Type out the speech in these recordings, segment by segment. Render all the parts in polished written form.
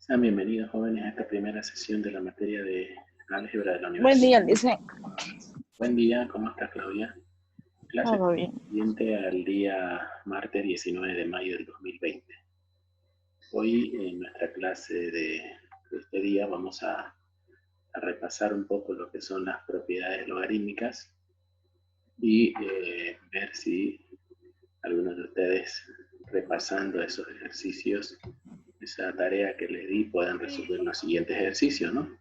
Sean bienvenidos, jóvenes, a esta primera sesión de la materia de álgebra de la Buen universidad. día, dice. Buen día, ¿cómo estás, Claudia? Clase Todo bien. siguiente al día martes 19 de mayo del 2020. Hoy en nuestra clase de este día vamos a repasar un poco lo que son las propiedades logarítmicas y ver si algunos de ustedes, repasando esos ejercicios, esa tarea que les di, puedan resolver los siguientes ejercicios, ¿no?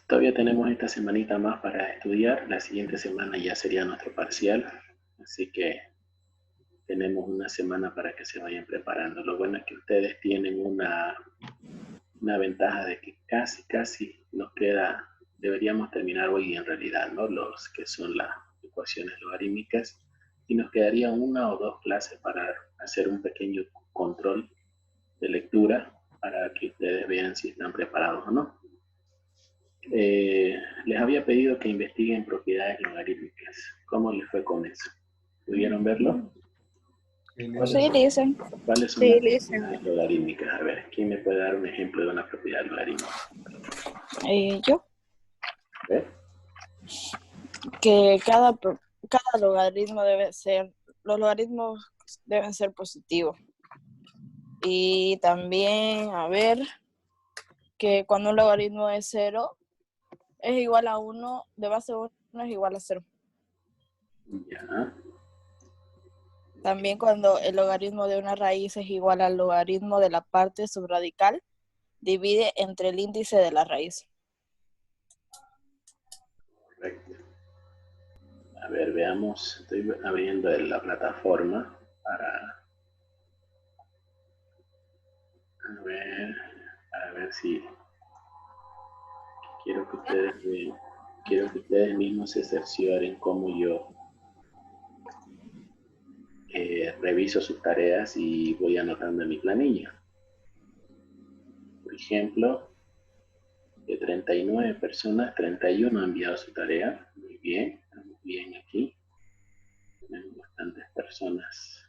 Todavía tenemos esta semanita más para estudiar. La siguiente semana ya sería nuestro parcial, así que tenemos una semana para que se vayan preparando. Lo bueno es que ustedes tienen una ventaja de que casi nos queda, deberíamos terminar hoy en realidad, ¿no? Los que son las ecuaciones logarítmicas, y nos quedaría una o dos clases para hacer un pequeño control de lectura para que ustedes vean si están preparados o no. Les había pedido que investiguen propiedades logarítmicas. ¿Cómo les fue con eso? ¿Pudieron verlo? Sí, dicen. ¿Cuáles son las propiedades logarítmicas? A ver, ¿quién me puede dar un ejemplo de una propiedad logarítmica? Yo. ¿Ver? Que cada logaritmo debe ser, los logaritmos deben ser positivos. Y también, a ver, que cuando un logaritmo es 0, es igual a 1, de base 1 es igual a 0. Ya. También cuando el logaritmo de una raíz es igual al logaritmo de la parte subradical, divide entre el índice de la raíz. Correcto. A ver, veamos. Estoy abriendo la plataforma para ver si quiero que ustedes mismos se cercioren cómo yo reviso sus tareas y voy anotando en mi planilla. Por ejemplo, de 39 personas, 31 han enviado su tarea. Muy bien, estamos bien aquí. Tenemos bastantes personas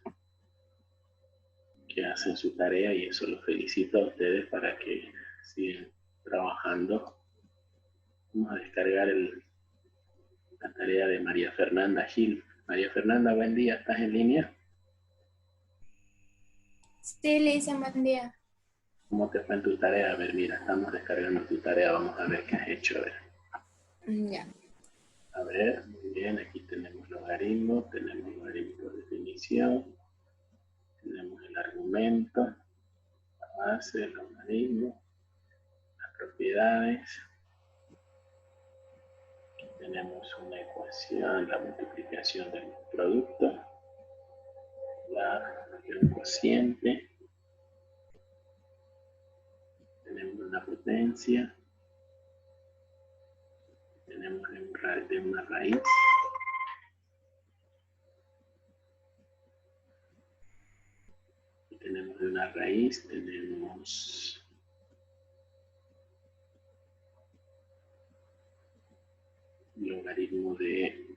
que hacen su tarea y eso los felicito a ustedes para que sigan trabajando. Vamos a descargar la tarea de María Fernanda Gil. María Fernanda, buen día, ¿estás en línea? Sí, le hice buen día. ¿Cómo te fue en tu tarea? A ver, mira, estamos descargando tu tarea, vamos a ver qué has hecho. A ver. Ya. A ver, muy bien, aquí tenemos logaritmos, tenemos logaritmo de definición, tenemos el argumento, la base, el logaritmo, las propiedades. Aquí tenemos una ecuación, la multiplicación del producto, el cociente, tenemos una potencia, tenemos de una raíz, y tenemos de una raíz, tenemos logaritmo de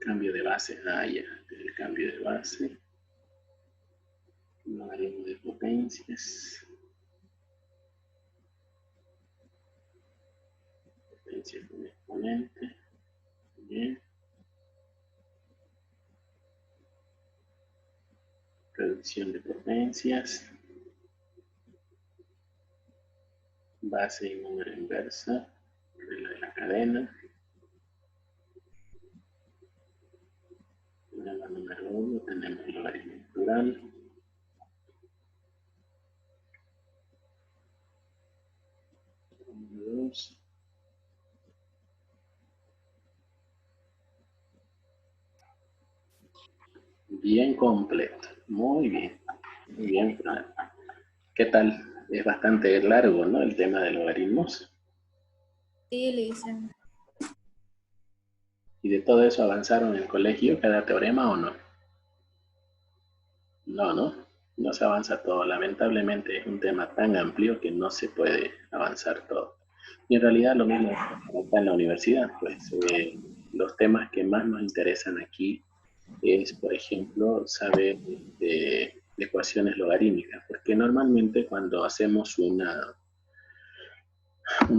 cambio de base, el cambio de base, logaritmo de potencias, potencia con exponente, bien, reducción de potencias, base y número inversa, regla de la cadena, tenemos número 1, tenemos el logaritmo natural, número 2, bien completo, muy bien, ¿qué tal? Es bastante largo, ¿no? El tema de logaritmos. Sí, le hice. ¿Y de todo eso avanzaron en el colegio, cada teorema o no? No se avanza todo. Lamentablemente es un tema tan amplio que no se puede avanzar todo. Y en realidad lo mismo está en la universidad, pues los temas que más nos interesan aquí es, por ejemplo, saber de ecuaciones logarítmicas, porque normalmente cuando hacemos una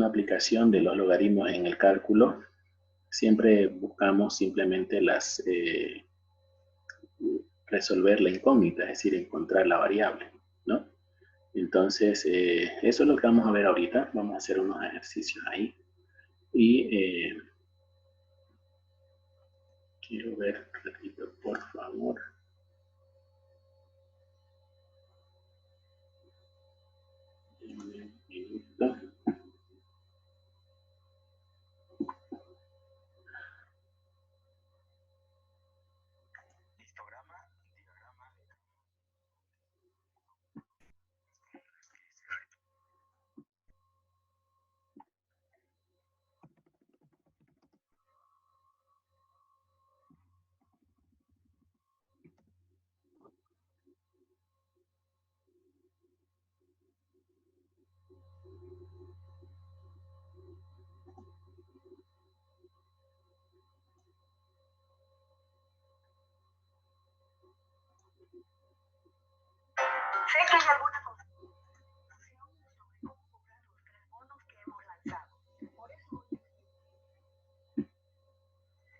aplicación de los logaritmos en el cálculo, siempre buscamos simplemente resolver la incógnita, es decir, encontrar la variable, ¿no? Entonces, eso es lo que vamos a ver ahorita. Vamos a hacer unos ejercicios ahí. Y quiero ver, repito, por favor. Un minuto. Sé que hay alguna confusión sobre cómo cobrar los 3 bonos que hemos lanzado. Por eso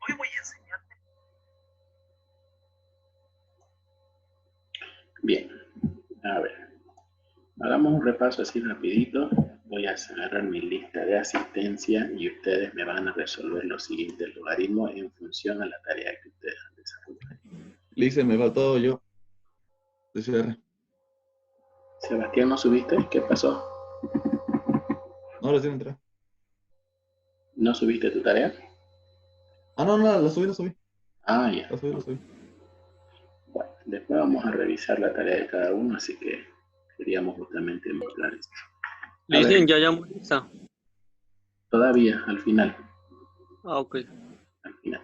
hoy voy a enseñarte. Bien, a ver. Hagamos un repaso así rapidito. Voy a agarrar mi lista de asistencia y ustedes me van a resolver los siguientes logaritmos en función a la tarea que ustedes han desarrollado. Lice, me faltó yo. PCR. Sebastián, ¿no subiste? ¿Qué pasó? No, recién entré. ¿No subiste tu tarea? Ah, no, la subí. Ah, ya. La subí. Bueno, después vamos a revisar la tarea de cada uno, así que queríamos justamente mostrar esto. Le dicen ya llamó lista. Todavía, al final. Ah, ok. Al final.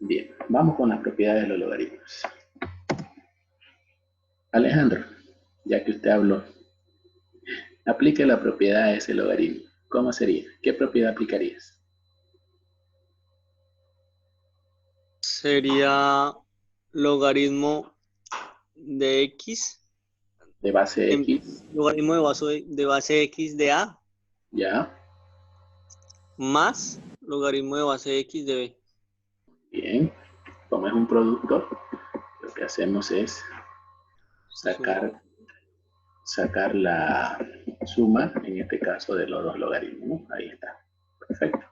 Bien, vamos con las propiedades de los logaritmos. Alejandro, ya que usted habló, aplique la propiedad de ese logaritmo. ¿Cómo sería? ¿Qué propiedad aplicarías? Sería logaritmo de X. De base X. Logaritmo de base X de A Ya. más logaritmo de base X de B. Bien. Como es un producto, lo que hacemos es sacar la suma, en este caso, de los dos logaritmos, ¿no? Ahí está. Perfecto.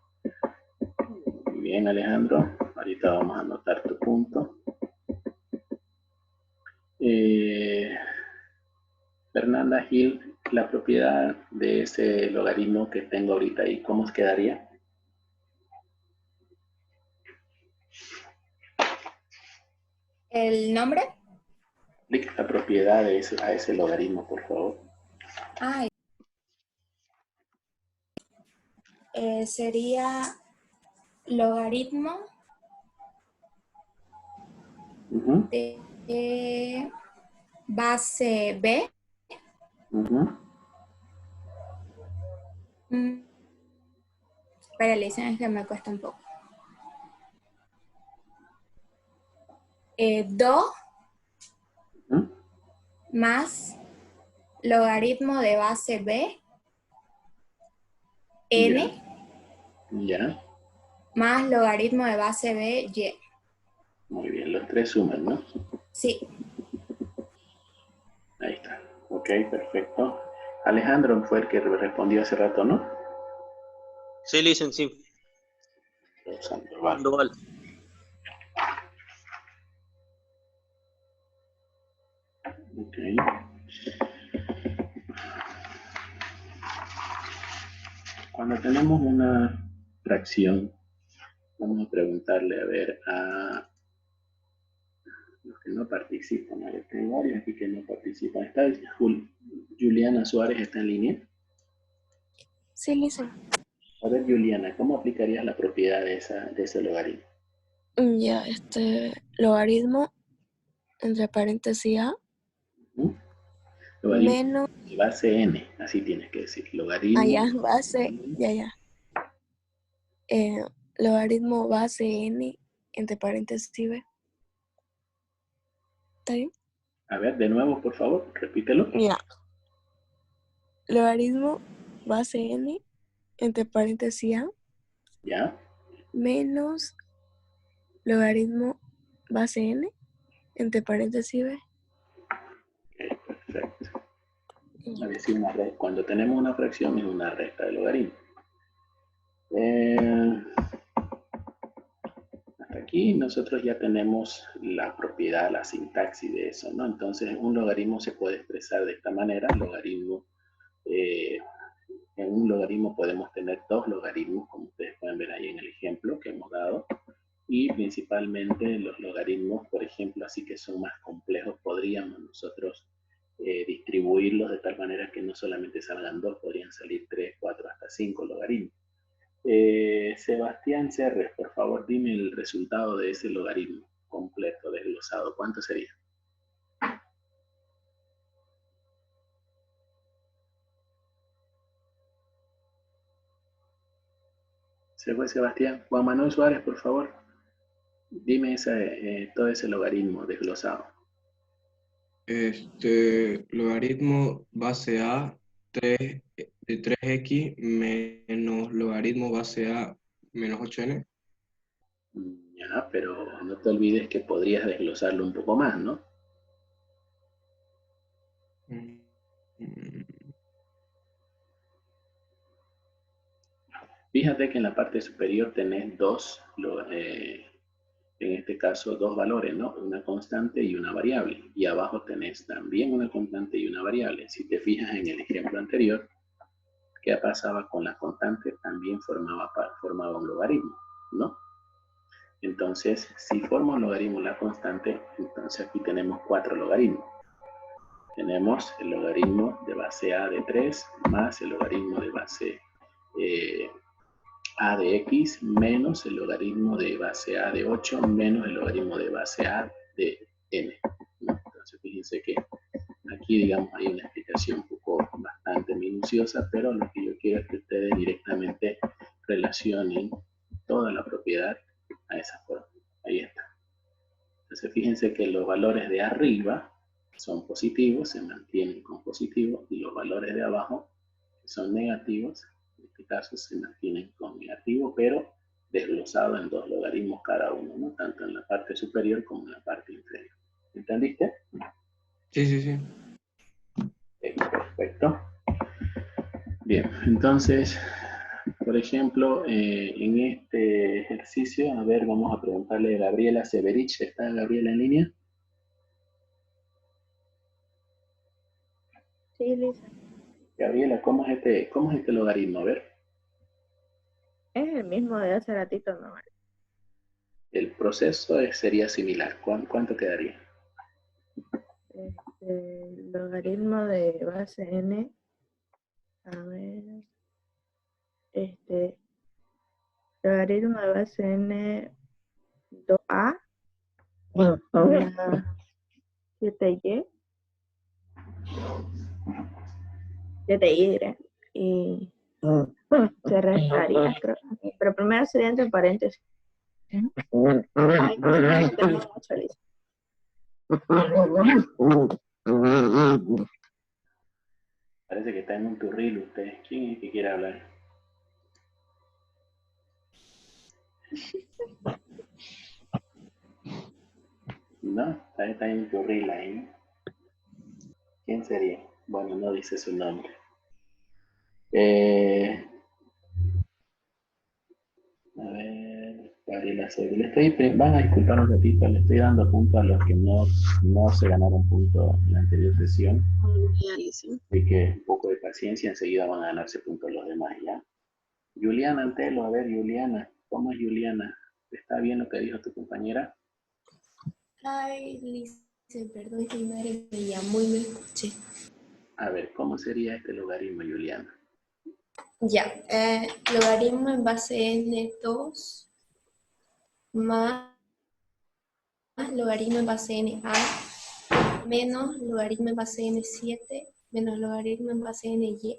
Muy bien, Alejandro. Ahorita vamos a anotar tu punto. Fernanda Gil, la propiedad de ese logaritmo que tengo ahorita ahí, ¿cómo quedaría? ¿El nombre? Explica la propiedad de a ese logaritmo, por favor. Ah, sería logaritmo de base B. Espera, Lisa, es que me cuesta un poco. 2 más logaritmo de base B n Ya. más logaritmo de base B y. Muy bien, los tres suman, ¿no? Sí. Ahí está. Ok, perfecto. Alejandro fue el que respondió hace rato, ¿no? Sí, le dicen sí. Sandoval. Sandoval. Ok. Cuando tenemos una fracción, vamos a preguntarle, a ver, a los que no participan. A ver, tengo varios aquí que no participan. ¿Está Juliana Suárez está en línea? Sí, Lisa. A ver, Juliana, ¿cómo aplicarías la propiedad de ese logaritmo? Ya, logaritmo entre paréntesis A Logaritmo menos, de base n, así tienes que decir. Logaritmo. base, logaritmo base n entre paréntesis b. ¿Está bien? A ver, de nuevo, por favor, repítelo. Mira, logaritmo base n entre paréntesis a ¿Ya? menos logaritmo base n entre paréntesis b. Ok, perfecto. A decir cuando tenemos una fracción es una recta de logaritmo. Hasta aquí nosotros ya tenemos la propiedad, la sintaxis de eso, ¿no? Entonces un logaritmo se puede expresar de esta manera. En un logaritmo podemos tener dos logaritmos, como ustedes pueden ver ahí en el ejemplo que hemos dado. Y principalmente los logaritmos, por ejemplo, así que son más complejos, podríamos nosotros distribuirlos de tal manera que no solamente salgan dos, podrían salir 3, 4, hasta 5 logaritmos. Sebastián Cerres, por favor, dime el resultado de ese logaritmo completo, desglosado. ¿Cuánto sería? Se fue Sebastián. Juan Manuel Suárez, por favor, dime todo ese logaritmo desglosado. Logaritmo base A 3 de 3x menos logaritmo base A menos 8n. Ya, pero no te olvides que podrías desglosarlo un poco más, ¿no? Fíjate que en la parte superior tenés en este caso, dos valores, ¿no? Una constante y una variable. Y abajo tenés también una constante y una variable. Si te fijas en el ejemplo anterior, ¿qué pasaba con la constante? También formaba un logaritmo, ¿no? Entonces, si forma un logaritmo la constante, entonces aquí tenemos 4 logaritmos. Tenemos el logaritmo de base A de 3 más el logaritmo de base A de X menos el logaritmo de base A de 8 menos el logaritmo de base A de N. Entonces fíjense que aquí, digamos, hay una explicación un poco bastante minuciosa, pero lo que yo quiero es que ustedes directamente relacionen toda la propiedad a esa forma. Ahí está. Entonces fíjense que los valores de arriba son positivos, se mantienen con positivos, y los valores de abajo, que son negativos, en este caso se mantienen con negativo, pero desglosado en dos logaritmos cada uno, ¿no? Tanto en la parte superior como en la parte inferior. ¿Entendiste? Sí. Perfecto. Bien, entonces, por ejemplo, en este ejercicio, a ver, vamos a preguntarle a Gabriela Severich. ¿Está Gabriela en línea? Sí, Lisa. Gabriela, ¿cómo es este logaritmo? A ver. Es el mismo de hace ratito, ¿no? El proceso sería similar. ¿Cuánto quedaría? El logaritmo de base n, a ver, logaritmo de base n 2a más 7y, 7y, y se restaría, creo. Pero primero sería entre paréntesis. Ay, no tengo mucho, Lisa. Parece que está en un turril usted. ¿Quién es que quiere hablar? No, está en un turril ahí. ¿Quién sería? Bueno, no dice su nombre. A ver, Gabriela Severich. Van a disculpar un ratito, le estoy dando punto a los que no se ganaron punto en la anterior sesión. Así que un poco de paciencia, enseguida van a ganarse puntos los demás, ¿ya? Juliana Antelo, a ver, Juliana, ¿cómo es Juliana? ¿Está bien lo que dijo tu compañera? Ay, Lice, perdón, mi madre me llamó y no escuché. A ver, ¿cómo sería este logaritmo, Juliana? Ya, logaritmo en base n2 más logaritmo en base na menos logaritmo en base n7 menos logaritmo en base ny.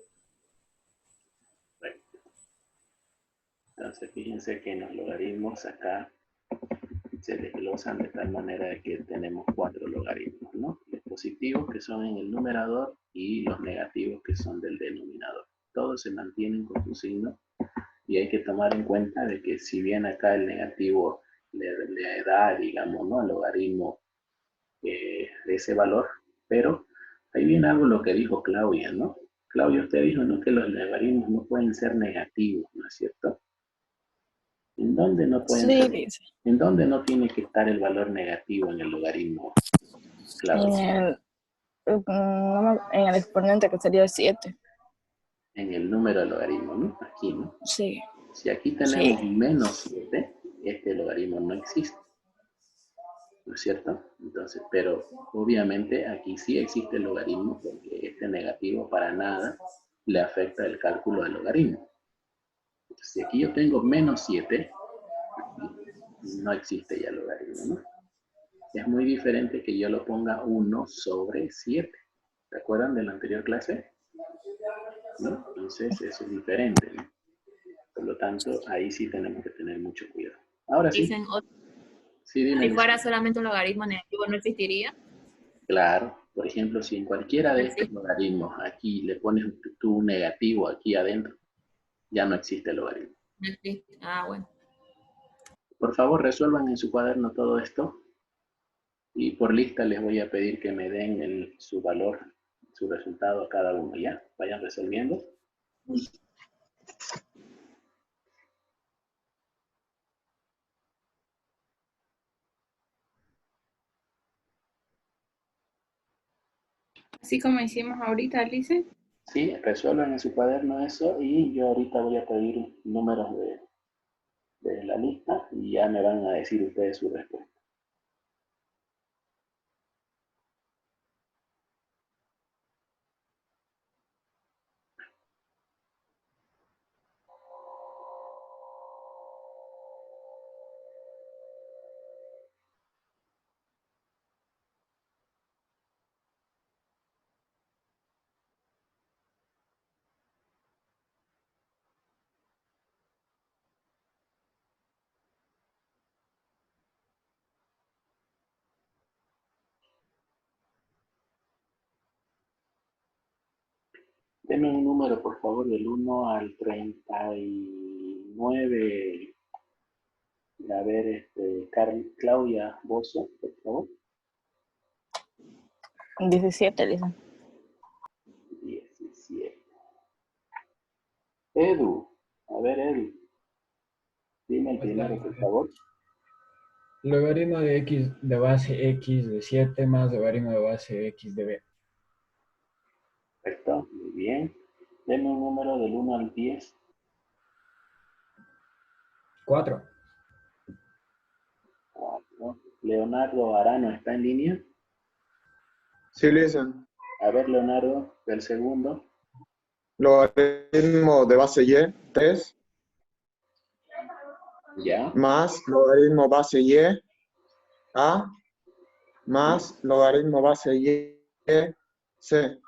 Entonces, fíjense que en los logaritmos acá se desglosan de tal manera de que tenemos 4 logaritmos, ¿no? Los positivos que son en el numerador y los negativos que son del denominador. Todos se mantienen con su signo y hay que tomar en cuenta de que si bien acá el negativo le da, digamos, ¿no?, al logaritmo de ese valor, pero ahí viene algo lo que dijo Claudia, ¿no? Claudia, usted dijo, ¿no?, que los logaritmos no pueden ser negativos, ¿no es cierto? ¿En dónde no pueden Sí, ser? dice. ¿En dónde no tiene que estar el valor negativo en el logaritmo, Claudia? En el exponente que sería 7. En el número de logaritmo, ¿no? Aquí, ¿no? Sí. Si aquí Sí. tenemos menos 7, este logaritmo no existe, ¿no es cierto? Entonces, pero obviamente aquí sí existe el logaritmo porque este negativo para nada le afecta el cálculo del logaritmo. Entonces, si aquí yo tengo menos 7, no existe ya el logaritmo, ¿no? Es muy diferente que yo lo ponga 1 sobre 7. ¿Se acuerdan de la anterior clase? ¿No? Entonces, eso es diferente, ¿no? Por lo tanto, ahí sí tenemos que tener mucho cuidado. Ahora sí. Dicen, Sí, dime. si fuera solamente un logaritmo negativo, ¿no existiría? Claro. Por ejemplo, si en cualquiera de estos logaritmos aquí le pones tu negativo aquí adentro, ya no existe el logaritmo. No existe. Ah, bueno. Por favor, resuelvan en su cuaderno todo esto. Y por lista les voy a pedir que me den su valor, su resultado a cada uno, ¿ya? Vayan resolviendo. Así como hicimos ahorita, Alice. Sí, resuelvan en su cuaderno eso y yo ahorita voy a pedir números de la lista y ya me van a decir ustedes su respuesta. Denme un número, por favor, del 1 al 39. A ver, Claudia Bozo, por favor. 17, dice. 17. Edu, a ver, Edu. Dime el primero, por favor. Logaritmo de x de base x de 7 más logaritmo de base x de b. Perfecto, muy bien. Deme un número del 1 al 10. 4. 4. Leonardo Arano, ¿está en línea? Sí, listen. A ver, Leonardo, del segundo. Logaritmo de base y, 3. Ya. Más logaritmo base y, a. Más logaritmo base y, c.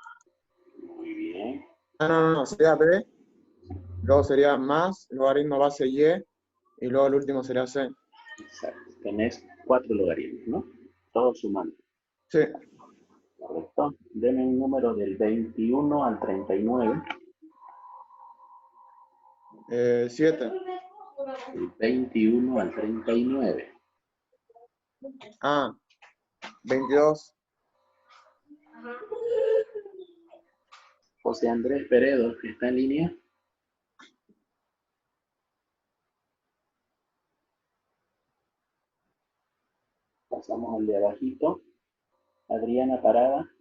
Muy bien. No, sería b. Luego sería más logaritmo base y luego el último sería c. Exacto. Tenés 4 logaritmos, ¿no? Todos sumando. Sí. Correcto. Deme un número del 21 al 39. 7. Del 21 al 39. Ah, 22. José Andrés Peredo, ¿está en línea? Pasamos al de abajito. Adriana Parada.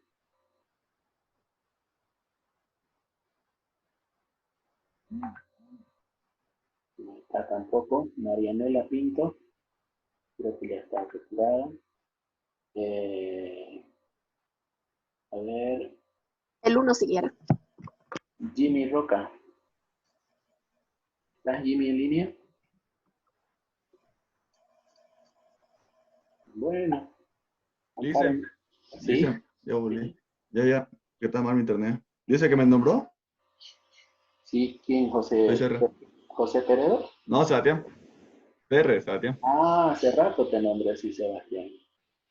No está tampoco. Marianela Pinto. Creo que ya está retirada. A ver. El 1 siguiera. Jimmy Roca. ¿Estás, Jimmy, en línea? Bueno. Dice, ¿Sí? dice, ya volví. Ya, que está mal mi internet. ¿Dice que me nombró? Sí, ¿quién? José Peredo. No, Sebastián. PR, Sebastián. Ah, hace rato te nombré así, Sebastián.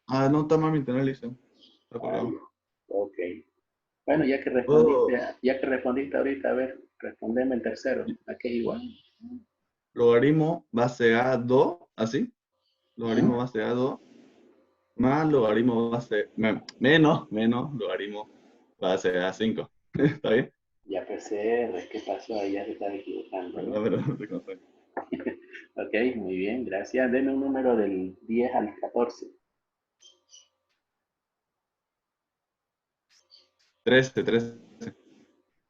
Ah, no, está mal mi internet, Lisa. Está Ah, apagado. ok. Bueno, Puedo- ya que respondiste ahorita, a ver, respondeme el tercero. ¿A qué es igual? Logaritmo base a 2, así. Logaritmo ¿Mm? base a 2 más logaritmo base menos logaritmo base a 5. ¿Está bien? Ya PCR, ¿qué pasó? Ahí ya se estaba equivocando, ¿no? Perdón, te conté. Ok, muy bien, gracias. Deme un número del 10 al 14. 13.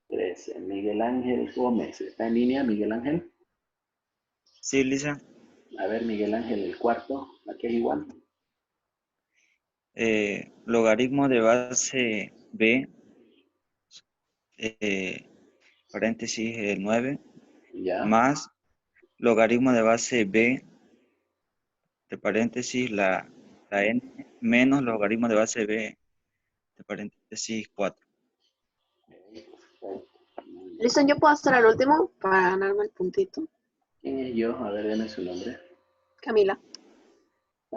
13. Miguel Ángel Gómez. ¿Está en línea, Miguel Ángel? Sí, Lisa. A ver, Miguel Ángel, el cuarto. ¿A qué es igual? Logaritmo de base b, paréntesis 9, Ya. más logaritmo de base b, de paréntesis la n, menos logaritmo de base b, de paréntesis 4. Listo, yo puedo hacer el último para ganarme el puntito. ¿Quién es yo? A ver, deme su nombre. Camila.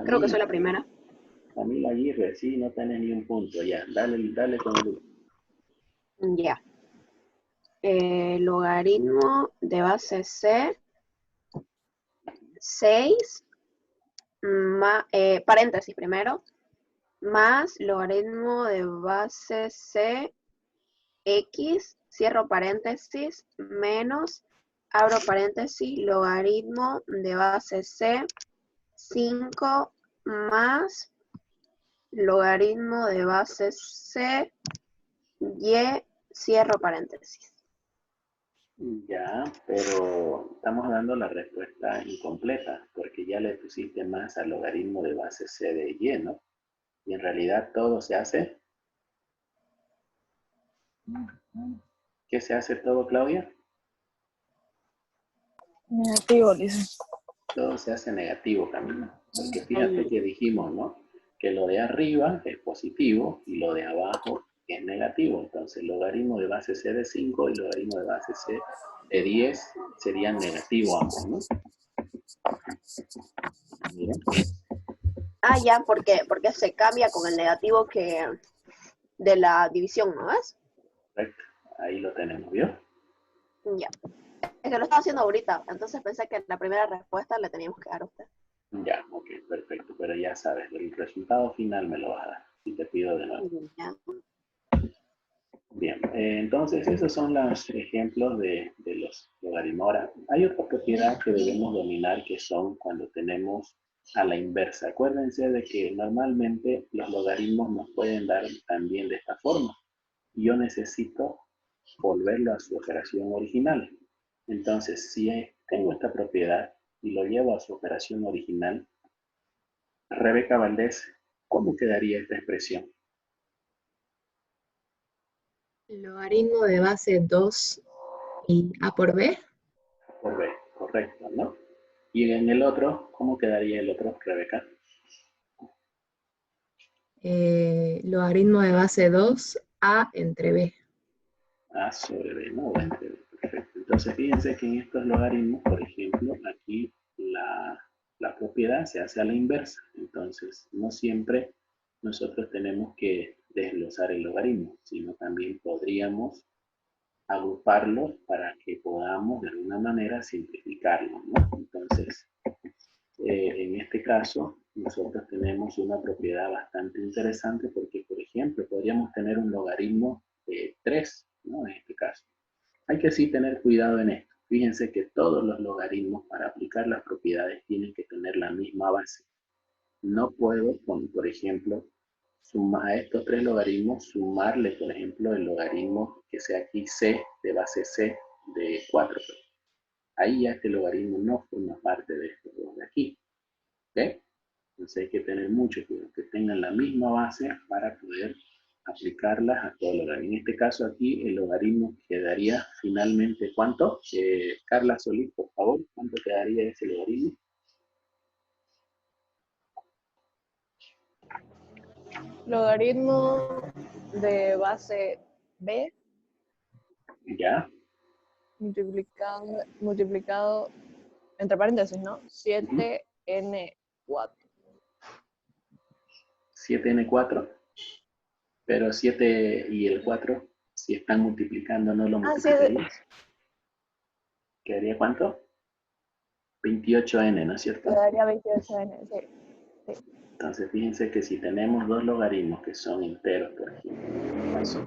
Creo que soy la Camila. primera. Camila Aguirre, sí, no tenés ni un punto. Ya, dale con el último. Ya. Logaritmo de base C, 6, paréntesis primero, más logaritmo de base C, X, cierro paréntesis, menos, abro paréntesis, logaritmo de base C, 5, más logaritmo de base C, Y, cierro paréntesis. Ya, pero estamos dando la respuesta incompleta, porque ya le pusiste más al logaritmo de base C de Y, ¿no? Y en realidad todo se hace. ¿Qué se hace todo, Claudia? Negativo, dice. Todo se hace negativo, Camila. Porque fíjate que dijimos, ¿no? Que lo de arriba es positivo y lo de abajo es negativo. Entonces, el logaritmo de base C de 5 y el logaritmo de base C de 10 serían negativos ambos, ¿no? Mira. Ah, ya, porque se cambia con el negativo que de la división, ¿no ves? Correcto. Ahí lo tenemos, ¿vio? Ya. Es que lo estaba haciendo ahorita, entonces pensé que la primera respuesta le teníamos que dar a usted. Ya, ok, perfecto. Pero ya sabes, el resultado final me lo vas a dar. Si te pido de nuevo. Ya. Bien, entonces esos son los ejemplos de los logaritmos. Ahora, hay otra propiedad que debemos dominar que son cuando tenemos a la inversa. Acuérdense de que normalmente los logaritmos nos pueden dar también de esta forma. Yo necesito volverlo a su operación original. Entonces, si tengo esta propiedad y lo llevo a su operación original, Rebeca Valdés, ¿cómo quedaría esta expresión? Logaritmo de base 2 y A por B. Por B, correcto, ¿no? Y en el otro, ¿cómo quedaría el otro, Rebeca? Logaritmo de base 2, A entre B. A sobre B, no, entre B, perfecto. Entonces, fíjense que en estos logaritmos, por ejemplo, aquí la propiedad se hace a la inversa. Entonces, no siempre nosotros tenemos que desglosar el logaritmo, sino también podríamos agruparlos para que podamos de alguna manera simplificarlos, ¿no? Entonces, en este caso, nosotros tenemos una propiedad bastante interesante porque, por ejemplo, podríamos tener un logaritmo de 3, ¿no? En este caso. Hay que sí tener cuidado en esto. Fíjense que todos los logaritmos para aplicar las propiedades tienen que tener la misma base. No puedo, por ejemplo, a estos tres logaritmos, sumarle, por ejemplo, el logaritmo que sea aquí C, de base C, de 4. Ahí ya este logaritmo no forma parte de estos dos de aquí. ¿Ok? Entonces hay que tener mucho cuidado, que tengan la misma base para poder aplicarlas a todo logaritmo. En este caso aquí, el logaritmo quedaría finalmente, ¿cuánto? Carla Solís, por favor, ¿cuánto quedaría ese logaritmo? Logaritmo de base B Ya. multiplicado entre paréntesis, ¿no? 7n4. 7n4, pero 7 y el 4, si están multiplicando, ¿no lo Ah, sí, multiplicarías? ¿Quedaría cuánto? 28n, ¿no es cierto? quedaría 28n, sí. Entonces, fíjense que si tenemos dos logaritmos que son enteros, por ejemplo,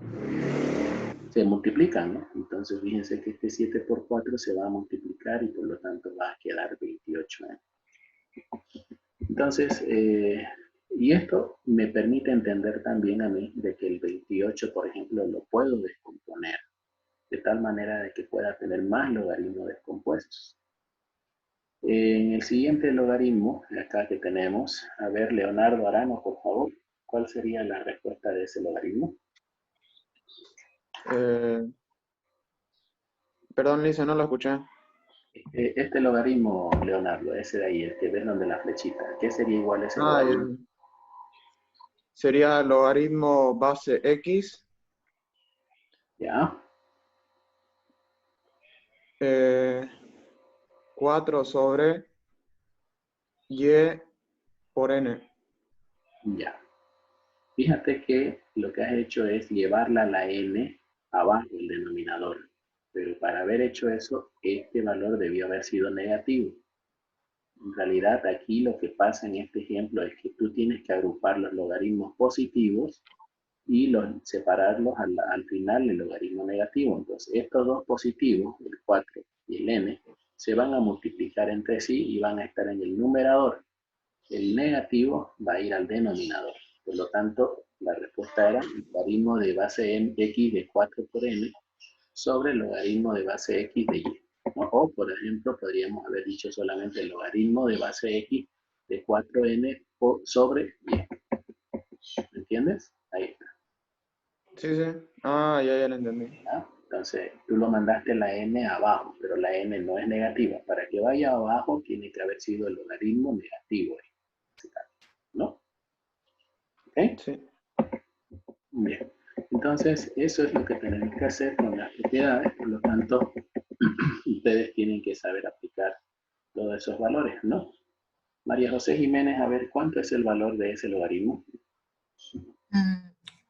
se multiplican, ¿no? Entonces, fíjense que este 7 por 4 se va a multiplicar y por lo tanto va a quedar 28n. Entonces, y esto me permite entender también a mí de que el 28, por ejemplo, lo puedo descomponer de tal manera de que pueda tener más logaritmos descompuestos. En el siguiente logaritmo, acá que tenemos, a ver, Leonardo Arano, por favor, ¿cuál sería la respuesta de ese logaritmo? Perdón, Lisa, no lo escuché. Este logaritmo, Leonardo, ese de ahí, el que ves donde la flechita, ¿qué sería igual a ese logaritmo? Sería logaritmo base X. ¿Ya? 4 sobre Y por N. Ya. Fíjate que lo que has hecho es llevarla a la n abajo del denominador. Pero para haber hecho eso, este valor debió haber sido negativo. En realidad, aquí lo que pasa en este ejemplo es que tú tienes que agrupar los logaritmos positivos y separarlos al final del logaritmo negativo. Entonces, estos dos positivos, el 4 y el n, se van a multiplicar entre sí y van a estar en el numerador. El negativo va a ir al denominador. Por lo tanto, la respuesta era el logaritmo de base x de 4 por n sobre el logaritmo de base x de y. ¿No? O, por ejemplo, podríamos haber dicho solamente el logaritmo de base x de 4n sobre y. ¿Me entiendes? Ahí está. Sí, sí. Ah, ya lo entendí. ¿Ya? Entonces, tú lo mandaste la n abajo, pero la n no es negativa. Para que vaya abajo, tiene que haber sido el logaritmo negativo. ¿No? ¿Ok? Sí. Bien. Entonces, eso es lo que tenemos que hacer con las propiedades. Por lo tanto, ustedes tienen que saber aplicar todos esos valores, ¿no? María José Jiménez, a ver, ¿cuánto es el valor de ese logaritmo?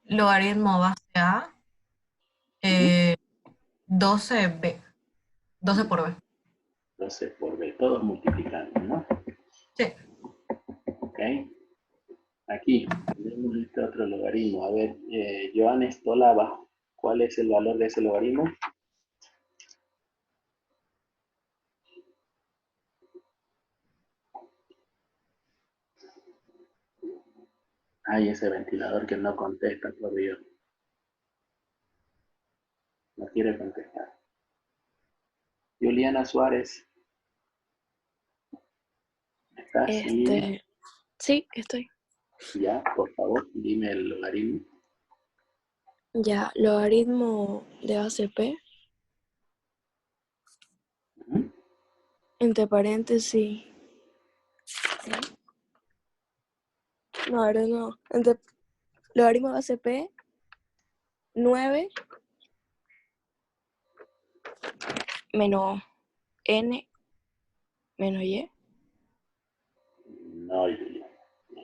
Logaritmo base A, 12b. 12 por b. 12 por b, todos multiplicando, ¿no? Sí. Ok. Aquí tenemos este otro logaritmo. A ver, Joanes Tolaba, ¿cuál es el valor de ese logaritmo? Ay, ese ventilador que no contesta, por Dios. No quiere contestar. Juliana Suárez. ¿Estás? Sí, estoy. Ya, por favor, dime el logaritmo. Ya, logaritmo de base P. Entre paréntesis. No, ahora no. Logaritmo de base P. 9 menos n menos y. No, Juliana,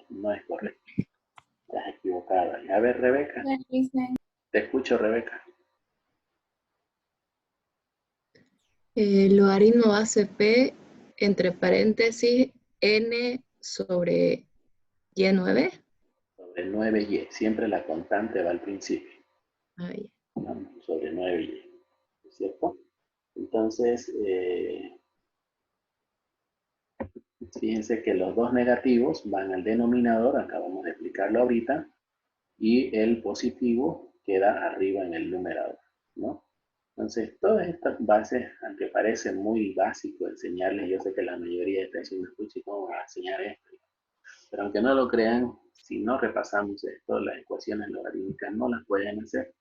no es correcto. Estás equivocada. A ver, Rebeca. Te escucho, Rebeca. Logaritmo base P entre paréntesis N sobre Y9. Sobre 9y. Siempre la constante va al principio. Ahí. ¿No? Sobre 9y. ¿Cierto? Entonces, fíjense que los dos negativos van al denominador, acabamos de explicarlo ahorita, y el positivo queda arriba en el numerador, ¿no? Entonces, todas estas bases, aunque parece muy básico enseñarles, yo sé que la mayoría está diciendo, escuche, ¿cómo va a enseñar esto? Pero aunque no lo crean, si no repasamos esto, las ecuaciones logarítmicas no las pueden hacer,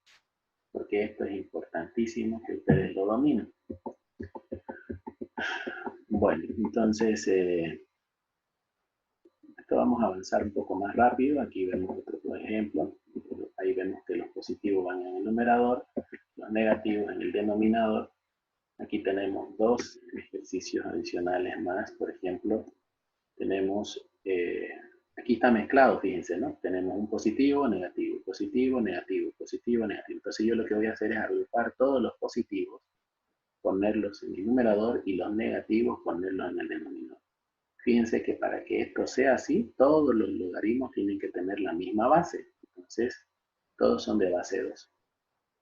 porque esto es importantísimo que ustedes lo dominen. Bueno, entonces, esto vamos a avanzar un poco más rápido. Aquí vemos otro ejemplo. Ahí vemos que los positivos van en el numerador, los negativos en el denominador. Aquí tenemos dos ejercicios adicionales más. Por ejemplo, tenemos, aquí está mezclado, fíjense, ¿no? Tenemos un positivo, negativo, positivo, negativo, positivo, negativo. Entonces yo lo que voy a hacer es agrupar todos los positivos, ponerlos en el numerador y los negativos ponerlos en el denominador. Fíjense que para que esto sea así, todos los logaritmos tienen que tener la misma base. Entonces, todos son de base 2,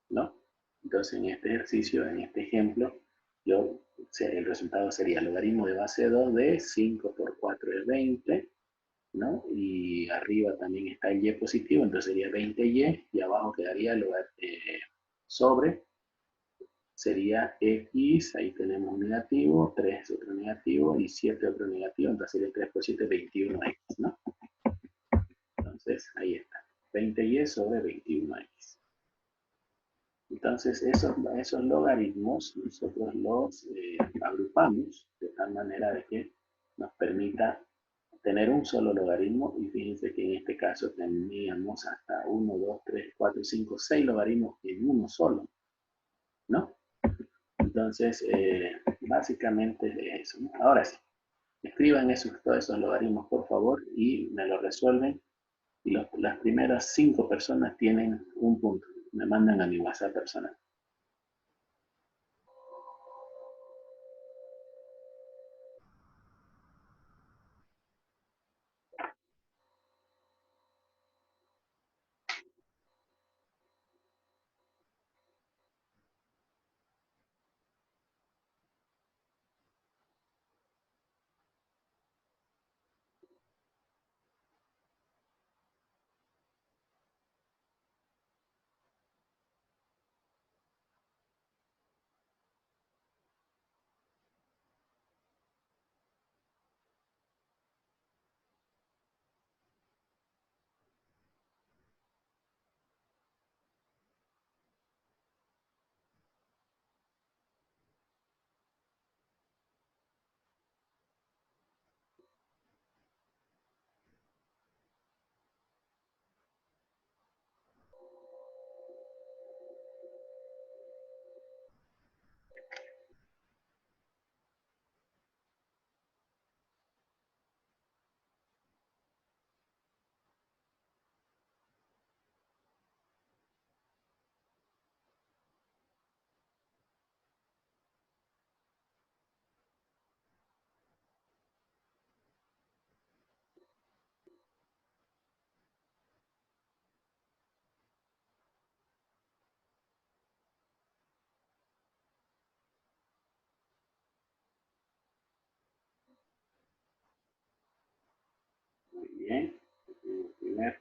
¿no? Entonces, en este ejercicio, en este ejemplo, el resultado sería logaritmo de base 2 de 5 por 4 es 20, ¿no? Y arriba también está el y positivo, entonces sería 20y, y abajo quedaría sobre, sería x, ahí tenemos un negativo, 3 otro negativo, y 7 otro negativo, entonces sería 3 por 7, 21x, ¿no? Entonces, ahí está, 20y sobre 21x. Entonces, esos logaritmos nosotros los agrupamos de tal manera de que nos permita tener un solo logaritmo, y fíjense que en este caso teníamos hasta 1, 2, 3, 4, 5, 6 logaritmos en uno solo, ¿no? Entonces, básicamente es eso, ¿no? Ahora sí, escriban todos esos logaritmos, por favor, y me lo resuelven. Y las primeras 5 personas tienen un punto. Me mandan a mi WhatsApp personal. Muy bien. Primero.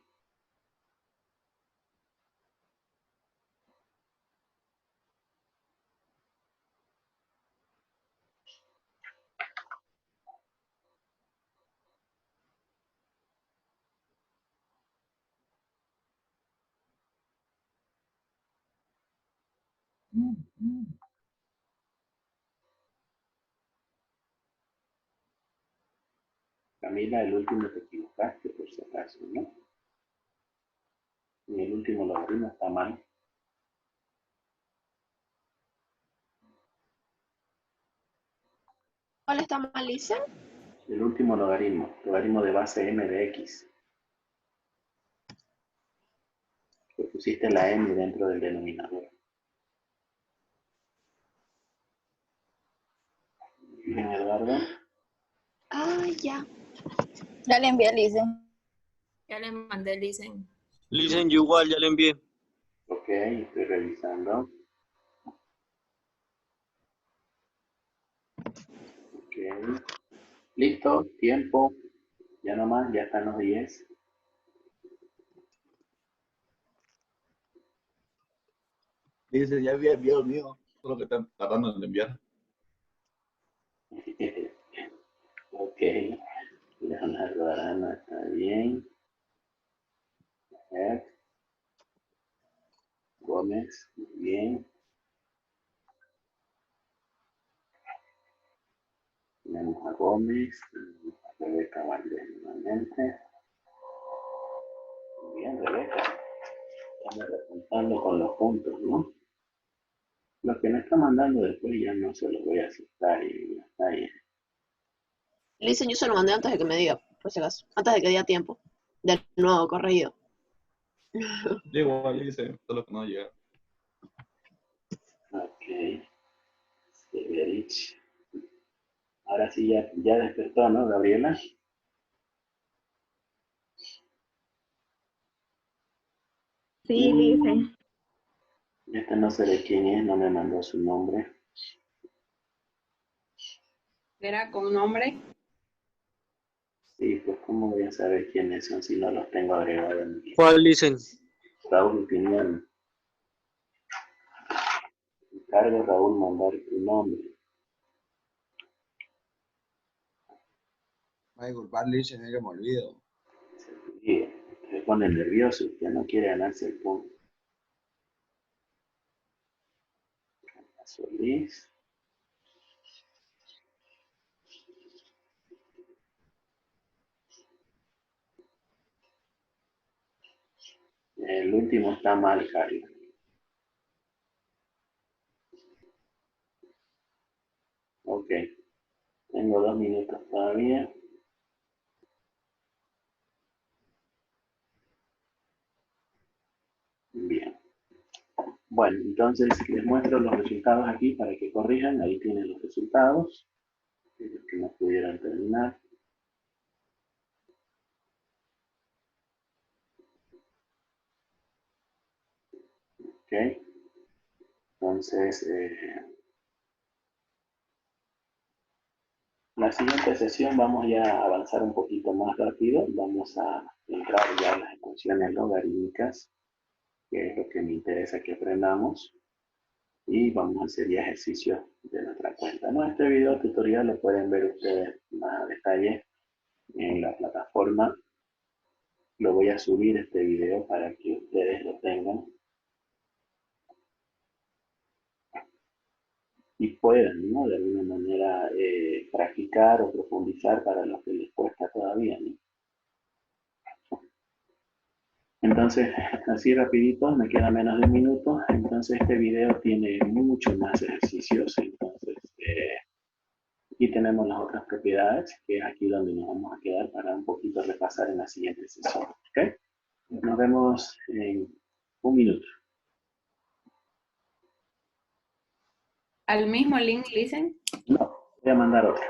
Camila, el último te equivocaste, por si acaso, ¿no? Y el último logaritmo está mal. ¿Cuál está mal, Lisa? El último logaritmo de base m de x. Que pusiste la m dentro del denominador. Bien, Eduardo. Ah, ya. Ya le envié a Lisen. Ya le mandé, Lisen. Listen, yo igual ya le envié. Ok, estoy revisando. Ok. Listo, tiempo. Ya nomás, ya están los 10. Dice, ya había enviado el mío, solo que están tardando en enviar. Ok. Leonardo Arana está bien. Gómez, muy bien. Tenemos a Gómez, a Rebeca Valdés nuevamente. Muy bien, Rebeca. Estamos repuntando con los puntos, ¿no? Lo que me está mandando después ya no se lo voy a aceptar y ya está ahí. Listen, yo se lo mandé antes de que me diga, por si acaso. Antes de que diga tiempo. Del nuevo corregido. Igual dice, solo que no llega. Ok. Severich. Ahora sí ya despertó, ¿no, Gabriela? Sí, Lisen. Este no sé de quién es, no me mandó su nombre. ¿Era con nombre? Sí, pues cómo voy a saber quiénes son si no los tengo agregados en mi... ¿Cuál dicen? Raúl Piñón. Cargo Raúl mandar tu nombre. Me disculpar, Lisen, es que me olvido. Sí, se pone nervioso, usted no quiere ganarse el punto. Solís. El último está mal, Carlos. Ok. Tengo 2 minutos todavía. Bien. Bueno, entonces les muestro los resultados aquí para que corrijan. Ahí tienen los resultados. Los que no pudieron terminar. Ok. Entonces, la siguiente sesión vamos ya a avanzar un poquito más rápido. Vamos a entrar ya en las ecuaciones logarítmicas, que es lo que me interesa que aprendamos. Y vamos a hacer ya ejercicios de nuestra cuenta, ¿no? Este video tutorial lo pueden ver ustedes más a detalle en la plataforma. Lo voy a subir este video para que ustedes lo tengan y puedan, ¿no? De alguna manera practicar o profundizar para los que les cuesta todavía, ¿no? Entonces, así rapidito, me queda menos de un minuto. Entonces, este video tiene muchos más ejercicios. Entonces, aquí tenemos las otras propiedades, que es aquí donde nos vamos a quedar para un poquito repasar en la siguiente sesión. ¿Ok? Nos vemos en un minuto. ¿Al mismo link, Lisen? No, voy a mandar otro.